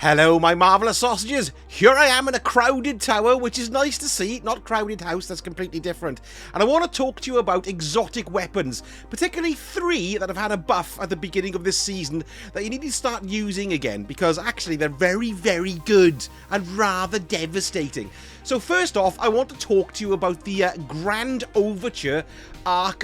Hello, my marvellous sausages. Here I am in a crowded tower, which is nice to see. Not crowded house, that's completely different. And I want to talk to you about exotic weapons, particularly 3 that have had a buff at the beginning of this season that you need to start using again, because actually they're very, very good and rather devastating. So first off, I want to talk to you about the Grand Overture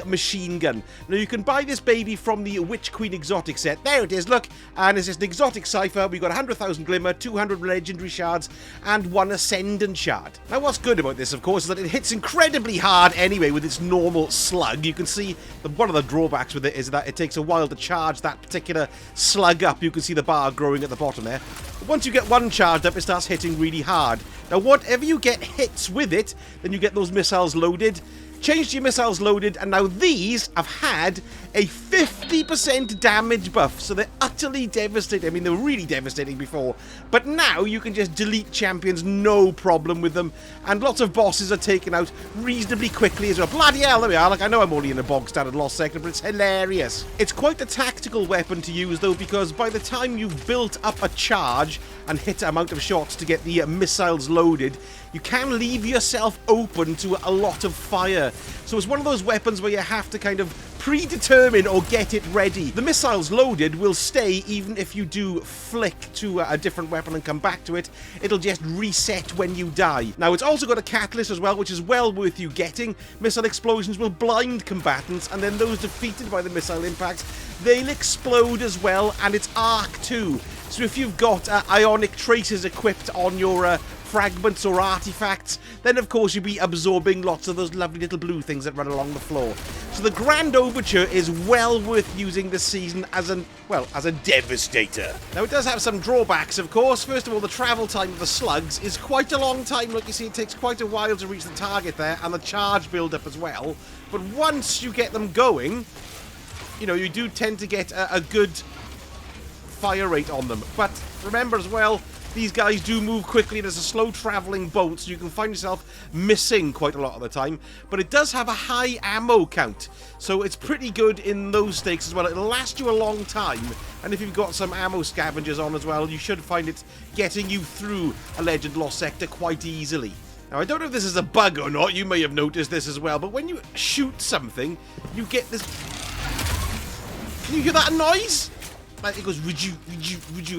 Machine Gun. Now you can buy this baby from the Witch Queen exotic set. There it is, look, and it's just an exotic cipher. We've got 100,000 glimmer, 200 legendary shards, and 1 ascendant shard. Now what's good about this, of course, is that it hits incredibly hard anyway with its normal slug. You can see one of the drawbacks with it is that it takes a while to charge that particular slug up. You can see the bar growing at the bottom there. But once you get one charged up, it starts hitting really hard. Now whatever you get hits with it, then you get those missiles loaded. Changed your missiles loaded, and now these have had a 50% damage buff, so they're utterly devastating. I mean, they were really devastating before, but now you can just delete champions no problem with them, and lots of bosses are taken out reasonably quickly as well. Bloody hell, there we are. Like, I know I'm only in a bog standard lost sector, but it's hilarious. It's quite a tactical weapon to use, though, because by the time you've built up a charge and hit an amount of shots to get the missiles loaded, you can leave yourself open to a lot of fire. So it's one of those weapons where you have to kind of predetermine or get it ready. The missiles loaded will stay even if you do flick to a different weapon and come back to it. It'll just reset when you die. Now it's also got a catalyst as well, which is well worth you getting. Missile explosions will blind combatants, and then those defeated by the missile impacts, they'll explode as well, and it's arc too. So if you've got ionic traces equipped on your fragments or artifacts, then of course you'll be absorbing lots of those lovely little blue things that run along the floor. So the Grand Overture is well worth using this season as a devastator. Now it does have some drawbacks, of course. First of all, the travel time of the slugs is quite a long time. Look, you see, it takes quite a while to reach the target there, and the charge build up as well. But once you get them going, you know, you do tend to get a good fire rate on them. But remember as well, these guys do move quickly. There's a slow traveling bolt, so you can find yourself missing quite a lot of the time. But it does have a high ammo count, so it's pretty good in those stakes as well. It'll last you a long time, and if you've got some ammo scavengers on as well, you should find it getting you through a Legend Lost sector quite easily. Now, I don't know if this is a bug or not. You may have noticed this as well, but when you shoot something, you get this... Can you hear that noise? Like, it goes, would you,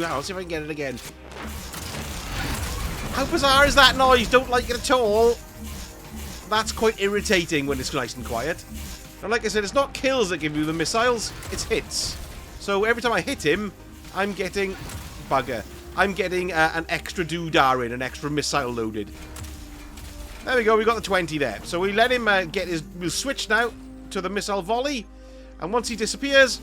I'll see if I can get it again. How bizarre is that noise? Don't like it at all. That's quite irritating when it's nice and quiet. And like I said, it's not kills that give you the missiles, it's hits. So every time I hit him, I'm getting... Bugger. I'm getting an extra doodah in, an extra missile loaded. There we go, we got the 20 there. So we let him get his... We'll switch now to the missile volley. And once he disappears...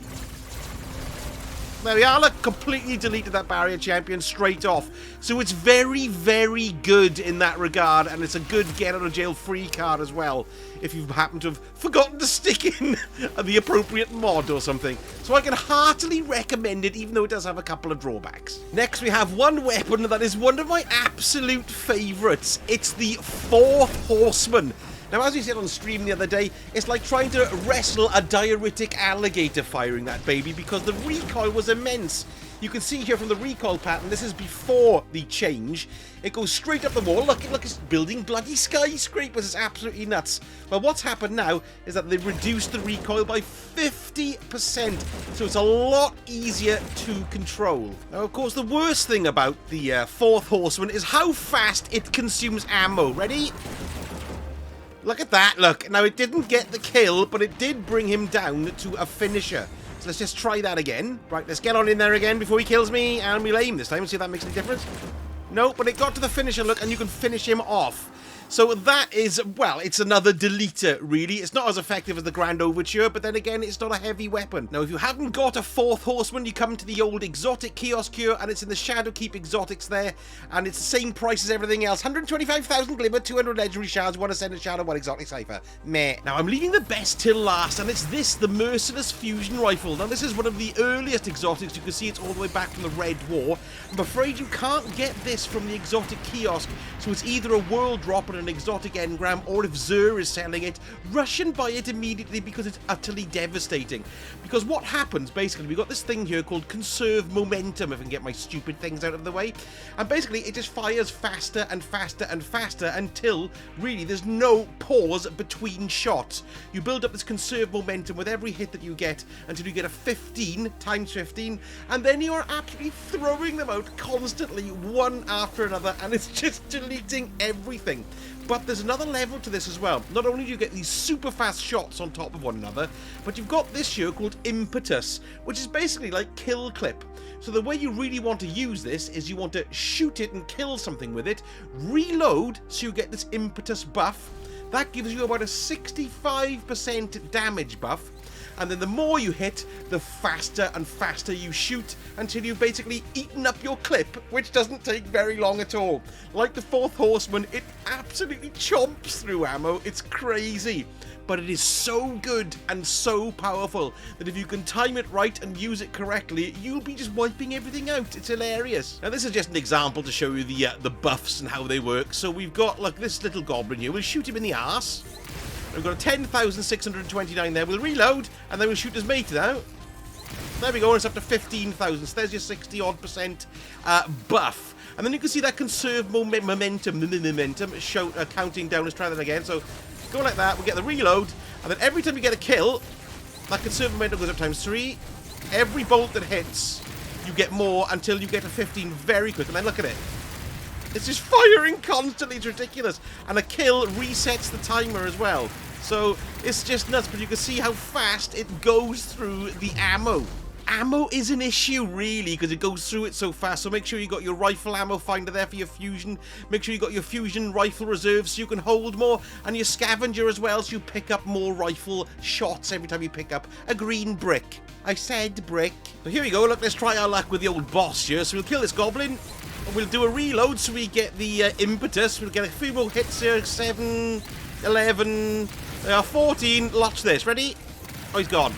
There we are, look, completely deleted that barrier champion straight off. So it's very, very good in that regard, and it's a good get out of jail free card as well, if you happen to have forgotten to stick in the appropriate mod or something. So I can heartily recommend it, even though it does have a couple of drawbacks. Next we have one weapon that is one of my absolute favourites. It's the 4th Horseman. Now, as we said on stream the other day, it's like trying to wrestle a diuretic alligator firing that baby, because the recoil was immense. You can see here from the recoil pattern, this is before the change. It goes straight up the wall. Look, it's building bloody skyscrapers. It's absolutely nuts. Well, what's happened now is that they've reduced the recoil by 50%, so it's a lot easier to control. Now, of course, the worst thing about the 4th Horseman is how fast it consumes ammo. Ready? Look at that, look. Now, it didn't get the kill, but it did bring him down to a finisher. So let's just try that again. Right, let's get on in there again before he kills me, and we'll aim this time and see if that makes any difference. No, but it got to the finisher, look, and you can finish him off. So that is, well, it's another deleter, really. It's not as effective as the Grand Overture, but then again, it's not a heavy weapon. Now, if you haven't got a 4th Horseman, you come to the old exotic kiosk here, and it's in the Shadowkeep exotics there, and it's the same price as everything else. 125,000 glimmer, 200 legendary shards, 1 ascendant shard, and 1 exotic cipher. Meh. Now, I'm leaving the best till last, and it's this, the Merciless fusion rifle. Now, this is one of the earliest exotics. You can see it's all the way back from the Red War. I'm afraid you can't get this from the exotic kiosk, so it's either a world drop or a an exotic engram, or if Zur is selling it, rush and buy it immediately because it's utterly devastating. Because what happens, basically, we've got this thing here called conserve momentum, if I can get my stupid things out of the way. And basically, it just fires faster and faster and faster until, really, there's no pause between shots. You build up this conserve momentum with every hit that you get until you get a 15 times 15, and then you are absolutely throwing them out constantly, one after another, and it's just deleting everything. But there's another level to this as well. Not only do you get these super fast shots on top of one another, but you've got this here called impetus, which is basically like kill clip. So the way you really want to use this is you want to shoot it and kill something with it, reload so you get this impetus buff. That gives you about a 65% damage buff. And then the more you hit, the faster and faster you shoot until you've basically eaten up your clip, which doesn't take very long at all. Like the fourth Horseman, it absolutely chomps through ammo. It's crazy. But it is so good and so powerful that if you can time it right and use it correctly, you'll be just wiping everything out. It's hilarious. Now, this is just an example to show you the buffs and how they work. So we've got, like, this little goblin here. We'll shoot him in the arse. We've got a 10,629 there. We'll reload, and then we'll shoot his mate now. There we go, and it's up to 15,000. So there's your 60-odd% buff. And then you can see that conserve momentum counting down. Let's try that again. So go like that. We'll get the reload, and then every time you get a kill, that conserve momentum goes up times 3. Every bolt that hits, you get more until you get a 15 very quick. And then look at it. It's just firing constantly. It's ridiculous. And a kill resets the timer as well. So it's just nuts, but you can see how fast it goes through the ammo. Ammo is an issue, really, because it goes through it so fast. So make sure you got your rifle ammo finder there for your fusion. Make sure you got your fusion rifle reserve so you can hold more. And your scavenger as well, so you pick up more rifle shots every time you pick up a green brick. I said brick. So here we go. Look, let's try our luck with the old boss here. So we'll kill this goblin. We'll do a reload so we get the impetus. We'll get a few more hits here. 7, 11, 14. Watch this. Ready? Oh, he's gone.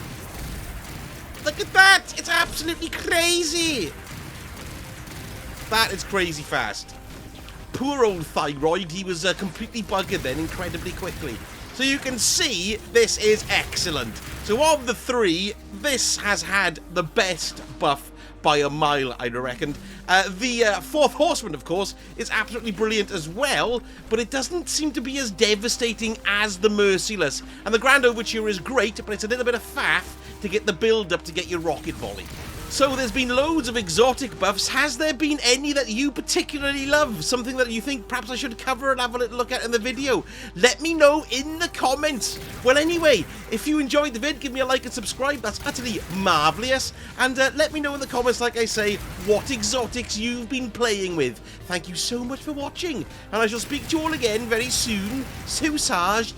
Look at that! It's absolutely crazy! That is crazy fast. Poor old Thyroid. He was completely buggered then incredibly quickly. So you can see this is excellent. So of the three, this has had the best buff by a mile, I reckon. The fourth Horseman, of course, is absolutely brilliant as well, but it doesn't seem to be as devastating as the Merciless. And the Grand Overture is great, but it's a little bit of faff to get the build up to get your rocket volley. So there's been loads of exotic buffs. Has there been any that you particularly love? Something that you think perhaps I should cover and have a little look at in the video? Let me know in the comments. Well, anyway, if you enjoyed the vid, give me a like and subscribe. That's utterly marvellous. And let me know in the comments, like I say, what exotics you've been playing with. Thank you so much for watching. And I shall speak to you all again very soon. So, Sarge,